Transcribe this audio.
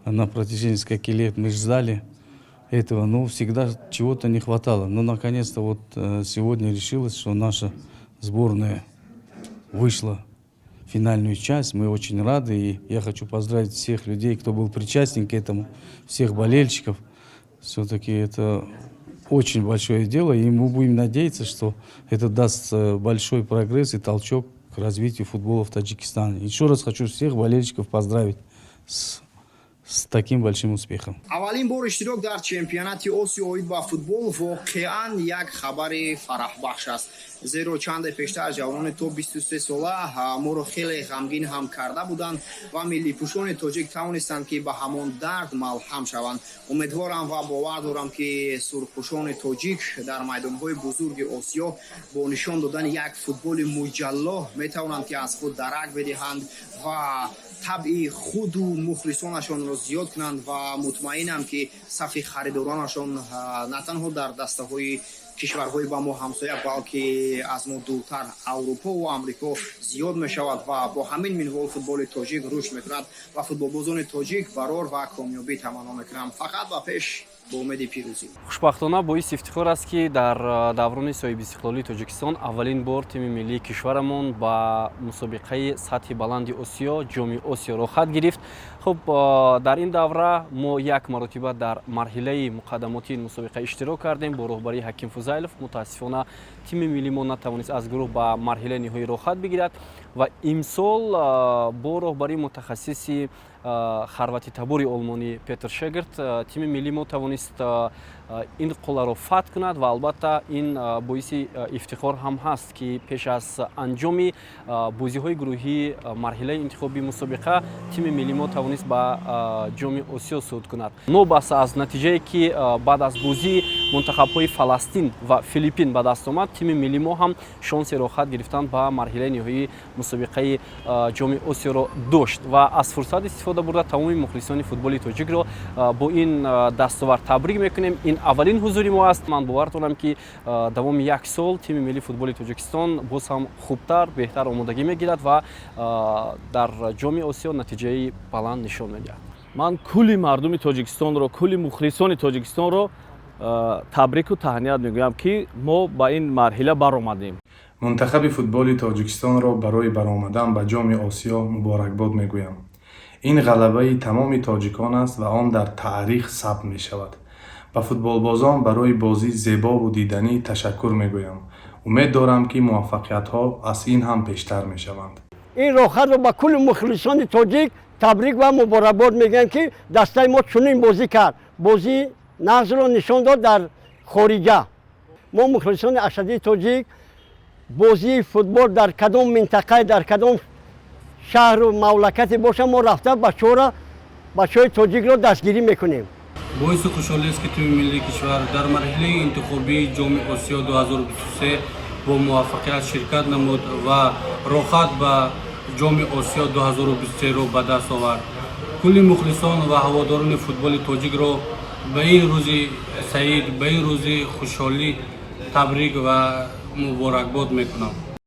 на протяжении нескольких лет мы ждали этого, но всегда чего-то не хватало. Но наконец-то вот сегодня решилось, что наша сборная вышла в финальную часть. Мы очень рады, и я хочу поздравить всех людей, кто был причастен к этому, всех болельщиков. Все-таки это очень большое дело, и мы будем надеяться, что это даст большой прогресс и толчок к развитию футбола в Таджикистане. Еще раз хочу всех болельщиков поздравить с таким большим успехом. Аввалин бор иштирок дар чемпионати Осиё оид ба футбол воқеан як хабари фараҳбахш аст. Зеро чанде пештар ҷавонони то 23 сола моро хеле ғамгин ҳам карда буданд ва миллипӯшони тоҷик тавонистанд ки ба ҳамон дард малҳам шаванд. Умедворам ва бовар дорам ки сурхпӯшони тоҷик дар майдонҳои бузурги Осиё бо нишон додани як футболи муҷалло метавонанд ки аз худ дарак бидиҳанд ва табъи худу мухлисонашонро зиёд кунанд ва мутмаинам ки сафи харидоронашон на танҳо дар дастаҳои кишварҳои ба мо ҳамсоя, балки аз мо дуртар Аврупо ва Амрико зиёд мешавад ва бо ҳамин минвол футболи тоҷик рушд мекунад ва футболбозони тоҷик барор ва комёбӣ таманно мекунанд. Фақат ба пеш бо умеди пирӯзӣ. Хушбахтона боиси ифтихор аст ки дар даврони соҳиби истиқлолии Тоҷикистон аввалин бор тими миллии кишварамон ба мусобиқаи сатҳи баланди Осиё, ҷоми Осиё рохат гирифт. Хуб, дар ин давра мо як маротиба дар марҳилаи муқаддамоти ин мусобиқа иштирок кардем бо роҳбарии Ҳаким Фузайлов. Мутаассифона тими миллимо натавонист аз гурӯҳ ба марҳилаи ниҳоӣ рохат бигирад ва имсол бо роҳбарии мутахассиси харвати табори олмонӣ Петр Шегерт тими миллимо тавонист ин қуларо фатҳ кунад ва албатта ин боиси ифтихор ҳам ҳаст ки пеш аз анҷоми бозиҳои гурӯҳии марҳилаи интихоби мусобиқа тими миллимо тавонист ба ҷоми Осиё суд кунад. Нобаста аз натиҷае ки баъд аз бозии мунтахабҳои Фаластин ва Филиппин ба даст омад, тими миллимо ҳам шонси рохат гирифтан ба марҳилаи ниҳоии мусобиқаи ҷоми Осиёро дошт ва аз фурсат истифода бурда тамоми мухлисони футболи тоҷикро бо ин дастовар табрик мекунем. Ин аввалин ҳузури мо аст. Ман бовар дорам ки давоми як сол тими миллии футболи Тоҷикистон боз ҳам хубтар, беҳтар омодагӣ мегирад ва дар ҷоми Осиё натиҷаи баланд нишон медиҳад. Ман кулли мардуми Тоҷикистонро, кулли мухлисони Тоҷикистонро табрику таҳният мегӯям ки мо ба ин марҳила баромадем. Мунтахаби футболи Тоҷикистонро барои баромадан ба ҷоми Осиё муборакбод мегӯям. ин ғалабаи тамоми тоҷикон аст ва он дар таърих сабт мешавад. ба футболбозон барои бозӣ зебову диданӣ ташаккур мегӯям. умед дорам ки муваффақиятҳо аз ин ҳам бештар мешаванд. ин рохатро ба кулли мухлисони тоҷик табрик ва муборакбод мегӯям ки дастаи мо чунин бозӣ кард. бозӣ нағзро нишон дод дар хориҷа. мо мухлисони ашадии тоҷик бозии футбол дар кадом минтақаи дар кадом шаҳру мамлакате боша мо рафта бачаҳои тоҷикро дастгирӣ мекунем. боиси хушҳолист ки тими миллии кишвар дар марҳилаи интихобии ҷоми Осиё 2023 бо муваффақият ширкат намуд ва рохат ба ҷоми Осиё 2023-ро ба даст овард. кулли мухлисон ва ҳаводорони футболи тоҷикро ба ин рӯзи саид, ба ин рӯзи хушҳолӣ табрик ва муборакбод мекунам.